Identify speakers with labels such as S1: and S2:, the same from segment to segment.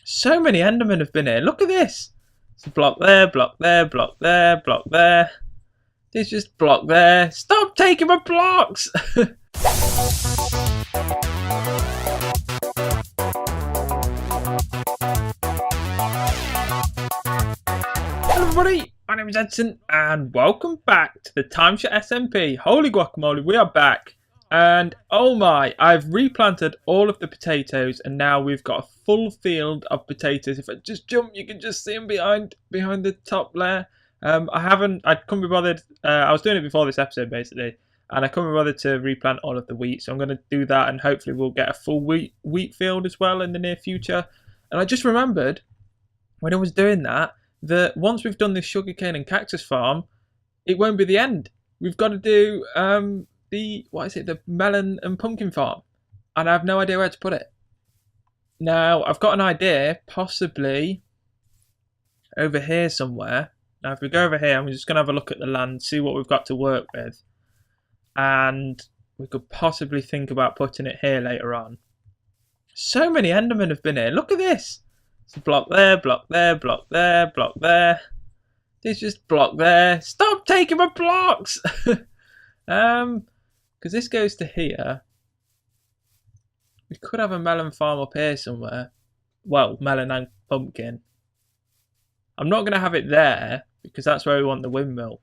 S1: So many Endermen have been here. Look at this. It's a block there, block there, block there, block there. There's just block there. Stop taking my blocks! Hello everybody, my name is Edson and welcome back to the TimeShot SMP. Holy guacamole, we are back. And oh my, I've replanted all of the potatoes and now we've got a full field of potatoes. If I just jump, you can just see them behind the top layer. I couldn't be bothered. I was doing it before this episode basically, and I couldn't be bothered to replant all of the wheat. So I'm going to do that, and hopefully we'll get a full wheat field as well in the near future. And I just remembered when I was doing that once we've done this sugarcane and cactus farm, it won't be the end. We've got to do the melon and pumpkin farm, and I have no idea where to put it. Now I've got an idea, possibly over here somewhere. Now if we go over here, I'm just going to have a look at the land, see what we've got to work with, and we could possibly think about putting it here later on. So many Endermen have been here. Look at this. It's a block there, block there, block there, block there. There's just block there. Stop taking my blocks! Because this goes to here. We could have a melon farm up here somewhere. Well, melon and pumpkin. I'm not going to have it there because that's where we want the windmill.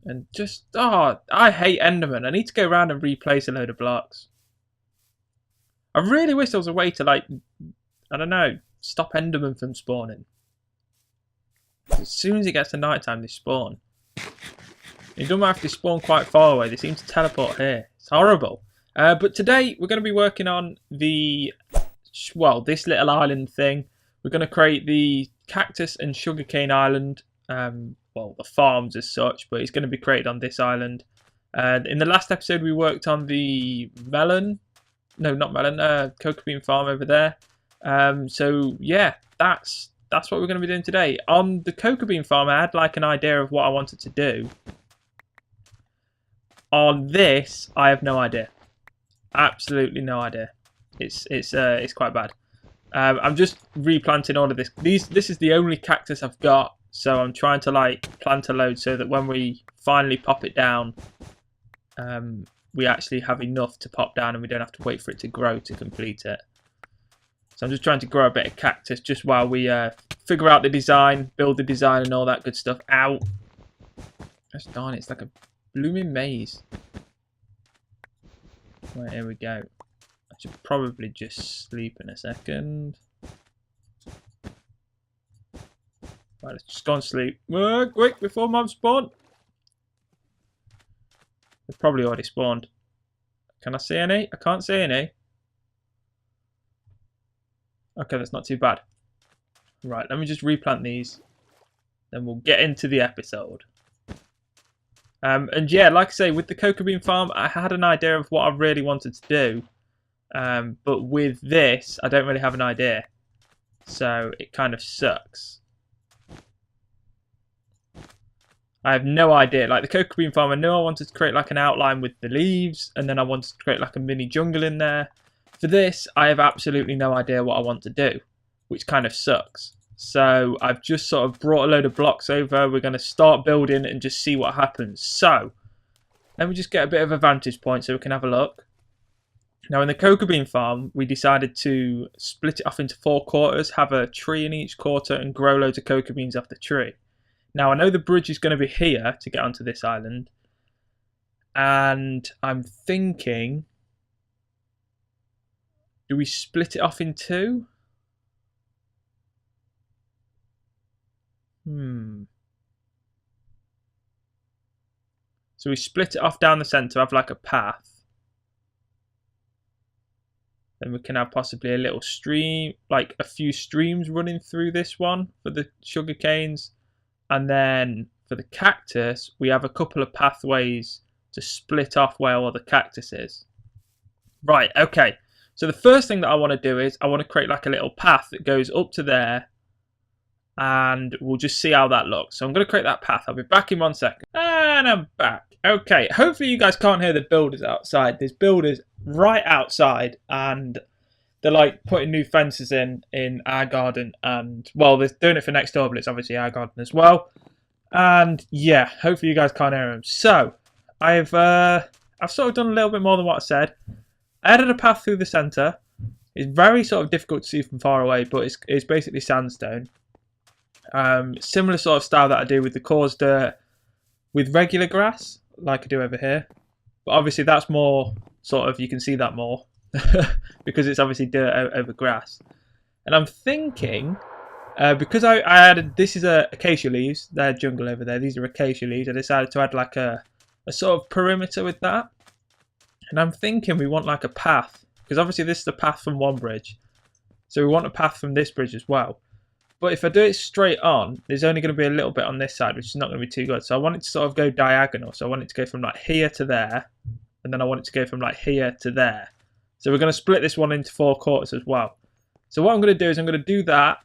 S1: And just, I hate Enderman. I need to go around and replace a load of blocks. I really wish there was a way to, like, I don't know, stop Enderman from spawning. As soon as it gets to night time, they spawn. It doesn't matter if they spawn quite far away, they seem to teleport here. It's horrible. But today we're going to be working on this little island thing. We're going to create the Cactus and Sugarcane Island. The farms as such, but it's going to be created on this island. In the last episode we worked on the cocoa bean farm over there. So yeah, that's what we're going to be doing today. On the cocoa bean farm, I had like an idea of what I wanted to do. On this, I have no idea. Absolutely no idea. It's quite bad. I'm just replanting all of this. This is the only cactus I've got, so I'm trying to like plant a load so that when we finally pop it down, we actually have enough to pop down and we don't have to wait for it to grow to complete it. So I'm just trying to grow a bit of cactus just while we figure out the design, build the design and all that good stuff. Ow! Gosh darn it, it's like a blooming maze. Right, here we go. I should probably just sleep in a second. Right, let's just go and sleep. Quick, before mom spawned. They've probably already spawned. Can I see any? I can't see any. Okay, that's not too bad. Right, let me just replant these. Then we'll get into the episode. And yeah, like I say, with the cocoa bean farm, I had an idea of what I really wanted to do. But with this, I don't really have an idea. So it kind of sucks. I have no idea. Like the cocoa bean farm, I knew I wanted to create like an outline with the leaves. And then I wanted to create like a mini jungle in there. For this, I have absolutely no idea what I want to do. Which kind of sucks. So I've just sort of brought a load of blocks over. We're going to start building and just see what happens. So let me just get a bit of a vantage point so we can have a look. Now in the cocoa bean farm, we decided to split it off into 4 quarters, have a tree in each quarter and grow loads of cocoa beans off the tree. Now I know the bridge is going to be here to get onto this island. And I'm thinking, do we split it off in 2? So we split it off down the centre, have like a path. Then we can have possibly a little stream, like a few streams running through this one for the sugar canes. And then for the cactus, we have a couple of pathways to split off where all the cactus is. Right, okay. So the first thing that I want to do is I want to create like a little path that goes up to there. And we'll just see how that looks. So I'm going to create that path. I'll be back in 1 second. And I'm back. Okay, hopefully you guys can't hear the builders outside. There's builders right outside. And they're like putting new fences in our garden, and well, they're doing it for next door, but it's obviously our garden as well. And yeah, hopefully you guys can't hear them. So I've sort of done a little bit more than what I said. I added a path through the centre. It's very sort of difficult to see from far away, but it's basically sandstone. Similar sort of style that I do with the coarse dirt with regular grass, like I do over here. But obviously that's more sort of, you can see that more because it's obviously dirt over grass. And I'm thinking, because I added, this is acacia leaves, they're jungle over there, these are acacia leaves. I decided to add like a sort of perimeter with that. And I'm thinking we want like a path, because obviously this is the path from one bridge. So we want a path from this bridge as well. But if I do it straight on, there's only going to be a little bit on this side, which is not going to be too good. So I want it to sort of go diagonal. So I want it to go from like here to there. And then I want it to go from like here to there. So we're going to split this one into 4 quarters as well. So what I'm going to do is I'm going to do that.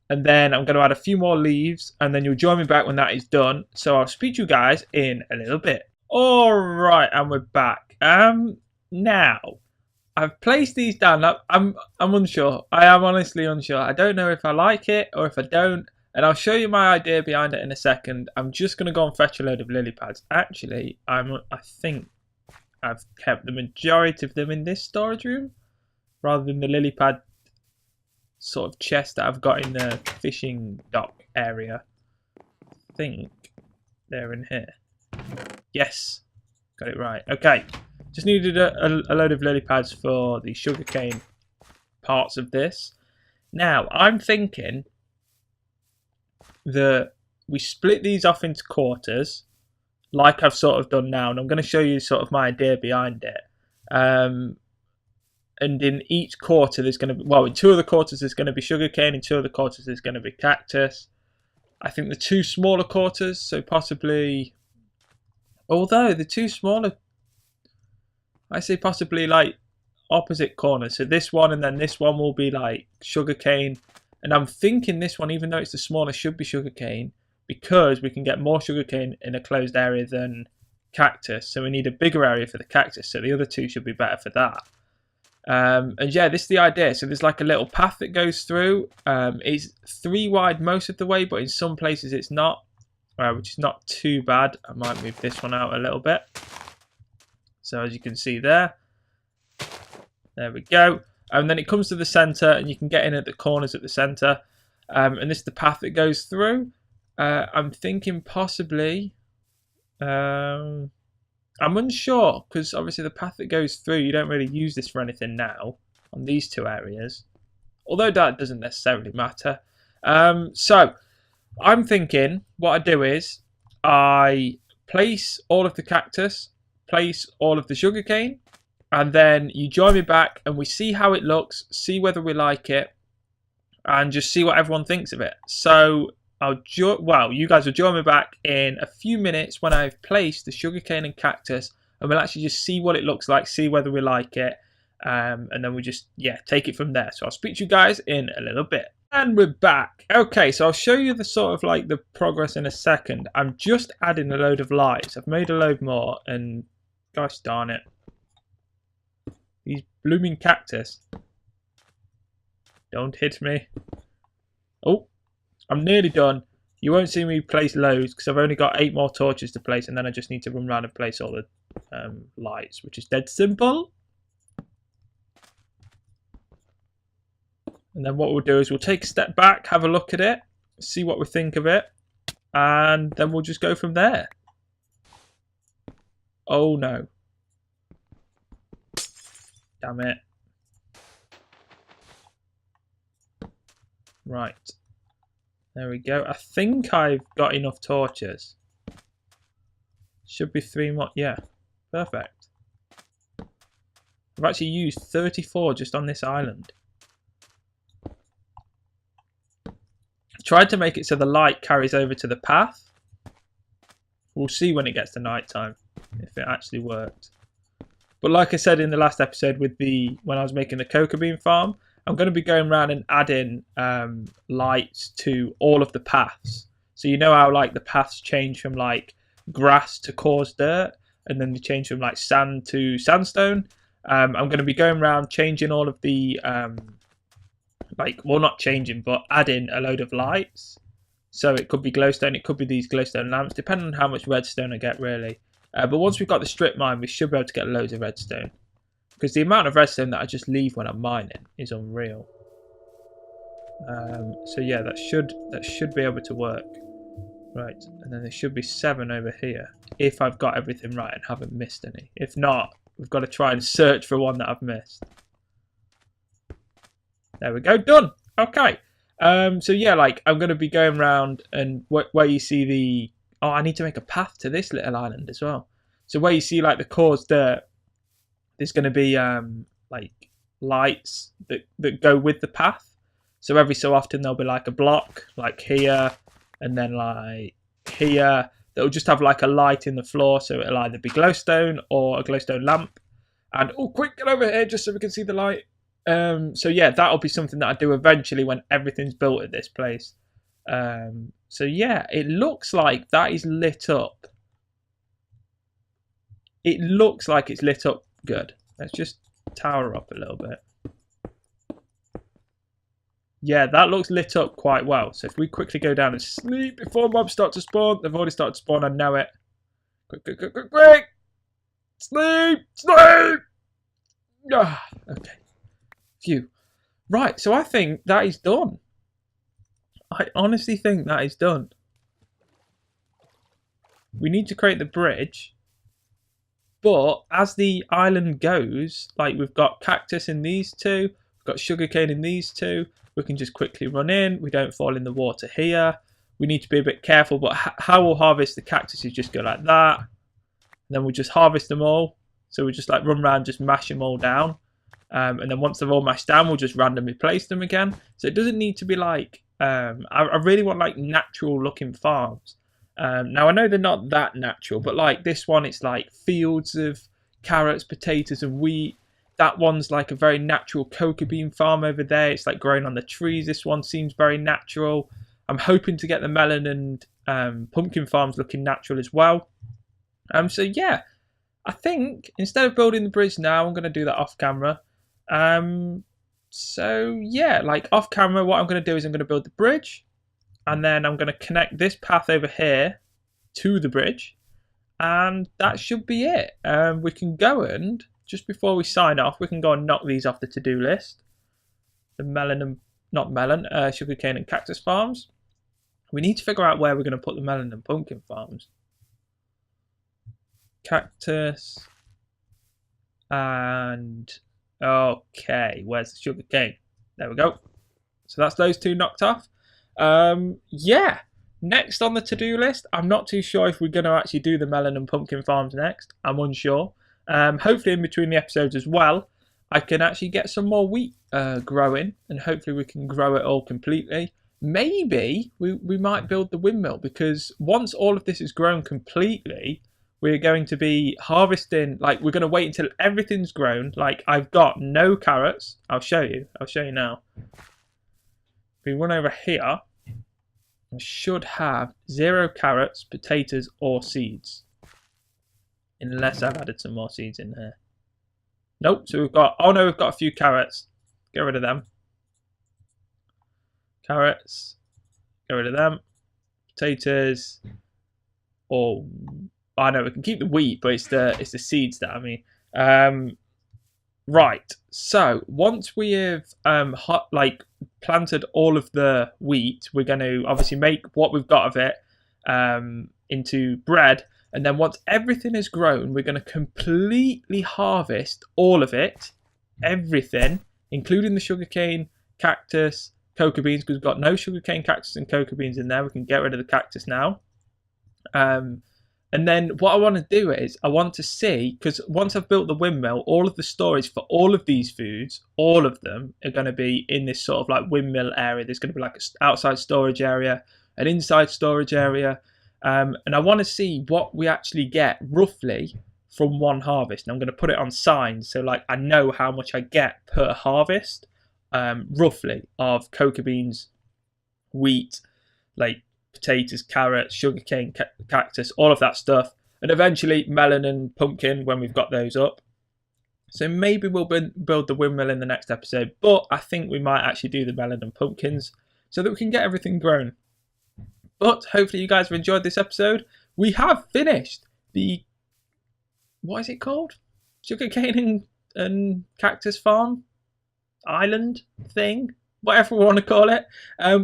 S1: And then I'm going to add a few more leaves. And then you'll join me back when that is done. So I'll speak to you guys in a little bit. Alright, and we're back. Now, I've placed these down. I'm unsure. I am honestly unsure. I don't know if I like it or if I don't. And I'll show you my idea behind it in a second. I'm just going to go and fetch a load of lily pads. Actually, I think I've kept the majority of them in this storage room rather than the lily pad sort of chest that I've got in the fishing dock area. I think they're in here. Yes, got it right. Okay. Just needed a load of lily pads for the sugarcane parts of this. Now, I'm thinking that we split these off into quarters, like I've sort of done now, and I'm going to show you sort of my idea behind it. And in each quarter, there's going to be, well, in 2 of the quarters, there's going to be sugarcane, in 2 of the quarters, there's going to be cactus. I think the 2 smaller quarters, so possibly, although the 2 smaller, I say possibly like opposite corners. So this one and then this one will be like sugarcane. And I'm thinking this one, even though it's the smallest, should be sugarcane because we can get more sugarcane in a closed area than cactus. So we need a bigger area for the cactus. So the other 2 should be better for that. And yeah, this is the idea. So there's like a little path that goes through. It's 3 wide most of the way, but in some places it's not, which is not too bad. I might move this one out a little bit. So as you can see there we go. And then it comes to the centre and you can get in at the corners at the centre. And this is the path that goes through. I'm thinking possibly, I'm unsure because obviously the path that goes through, you don't really use this for anything now on these 2 areas. Although that doesn't necessarily matter. So I'm thinking what I do is I place all of the cactus, place all of the sugarcane, and then you join me back and we see how it looks, see whether we like it, and just see what everyone thinks of it. So you guys will join me back in a few minutes when I've placed the sugarcane and cactus, and we'll actually just see what it looks like, see whether we like it, and then we just take it from there. So I'll speak to you guys in a little bit. And we're back. Okay, so I'll show you the sort of like the progress in a second. I'm just adding a load of lights. I've made a load more, and gosh darn it, these blooming cactus, don't hit me. Oh, I'm nearly done. You won't see me place loads because I've only got 8 more torches to place, and then I just need to run around and place all the lights, which is dead simple. And then what we'll do is we'll take a step back, have a look at it, see what we think of it, and then we'll just go from there. Oh no. Damn it. Right. There we go. I think I've got enough torches. Should be 3 more. Yeah. Perfect. I've actually used 34 just on this island. I've tried to make it so the light carries over to the path. We'll see when it gets to night time if it actually worked. But like I said in the last episode with when I was making the cocoa bean farm, I'm going to be going around and adding lights to all of the paths. So you know how like the paths change from like grass to coarse dirt, and then they change from like sand to sandstone. I'm going to be going around changing all of the well, not changing, but adding a load of lights. So it could be glowstone, it could be these glowstone lamps, depending on how much redstone I get, really. But once we've got the strip mine, we should be able to get loads of redstone, because the amount of redstone that I just leave when I'm mining is unreal. So yeah, that should be able to work. Right, and then there should be 7 over here, if I've got everything right and haven't missed any. If not, we've got to try and search for one that I've missed. There we go, done. Okay. So yeah, like I'm going to be going around, and where you see the... Oh, I need to make a path to this little island as well. So where you see like the coarse dirt, there's going to be like lights that go with the path. So every so often there'll be like a block, like here, and then like here, that'll just have like a light in the floor. So it'll either be glowstone or a glowstone lamp. And oh, quick, get over here just so we can see the light. So yeah, that'll be something that I do eventually when everything's built at this place. So yeah, it looks like that is lit up. It looks like it's lit up good. Let's just tower up a little bit. Yeah, that looks lit up quite well. So if we quickly go down and sleep before mobs start to spawn. They've already started to spawn, I know it. Quick, quick, quick, quick, quick! Sleep! Sleep! Ah, okay. Phew. Right, so I think that is done. I honestly think that is done. We need to create the bridge. But as the island goes, like we've got cactus in these two, we've got sugarcane in these two. We can just quickly run in. We don't fall in the water here. We need to be a bit careful, but how we'll harvest the cactus is just go like that. And then we'll just harvest them all. So we just like run around, just mash them all down. And then once they're all mashed down, we'll just randomly place them again. So it doesn't need to be like, I really want like natural looking farms. Now I know they're not that natural, but like this one, it's like fields of carrots, potatoes and wheat. That one's like a very natural cocoa bean farm over there. It's like growing on the trees. This one seems very natural. I'm hoping to get the melon and pumpkin farms looking natural as well. So yeah, I think instead of building the bridge now, I'm going to do that off camera. So yeah, like off camera, what I'm going to do is I'm going to build the bridge, and then I'm going to connect this path over here to the bridge, and that should be it. We can go and, just before we sign off, we can go and knock these off the to-do list. The melon and, not melon, sugarcane and cactus farms. We need to figure out where we're going to put the melon and pumpkin farms. Cactus. And, okay, where's the sugarcane? There we go. So that's those two knocked off. Yeah. Next on the to-do list, I'm not too sure if we're going to actually do the melon and pumpkin farms next. I'm unsure. Hopefully in between the episodes as well, I can actually get some more wheat growing, and hopefully we can grow it all completely. Maybe we might build the windmill, because once all of this is grown completely, we're going to be harvesting, like we're going to wait until everything's grown. Like I've got no carrots. I'll show you now. If we run over here, I should have 0 carrots, potatoes or seeds. Unless I've added some more seeds in here. Nope, so we've got, oh no, we've got a few carrots. Get rid of them. Carrots. Get rid of them. Potatoes. Or, I know we can keep the wheat, but it's the seeds that I mean. Right, so once we have planted all of the wheat, we're going to obviously make what we've got of it into bread. And then once everything is grown, we're going to completely harvest all of it, everything, including the sugarcane, cactus, cocoa beans, because we've got no sugarcane, cactus and cocoa beans in there. We can get rid of the cactus now. And then what I want to do is I want to see, because once I've built the windmill, all of the storage for all of these foods, all of them are going to be in this sort of like windmill area. There's going to be like an outside storage area, an inside storage area. And I want to see what we actually get roughly from one harvest. And I'm going to put it on signs so like I know how much I get per harvest, roughly, of cocoa beans, wheat, like potatoes, carrots, sugarcane, cactus, all of that stuff. And eventually melon and pumpkin when we've got those up. So maybe we'll build the windmill in the next episode, but I think we might actually do the melon and pumpkins so that we can get everything grown. But hopefully you guys have enjoyed this episode. We have finished the, what is it called? Sugarcane and Cactus Farm Island thing? Whatever we want to call it.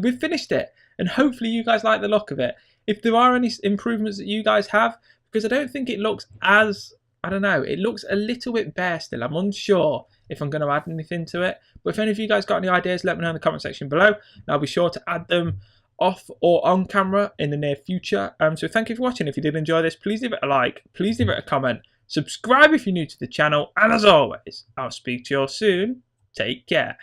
S1: We've finished it, and hopefully you guys like the look of it. If there are any improvements that you guys have, because I don't think it looks as, I don't know, it looks a little bit bare still. I'm unsure if I'm going to add anything to it. But if any of you guys got any ideas, let me know in the comment section below, and I'll be sure to add them off or on camera in the near future. So thank you for watching. If you did enjoy this, please leave it a like, please leave it a comment, subscribe if you're new to the channel, and as always, I'll speak to you all soon. Take care.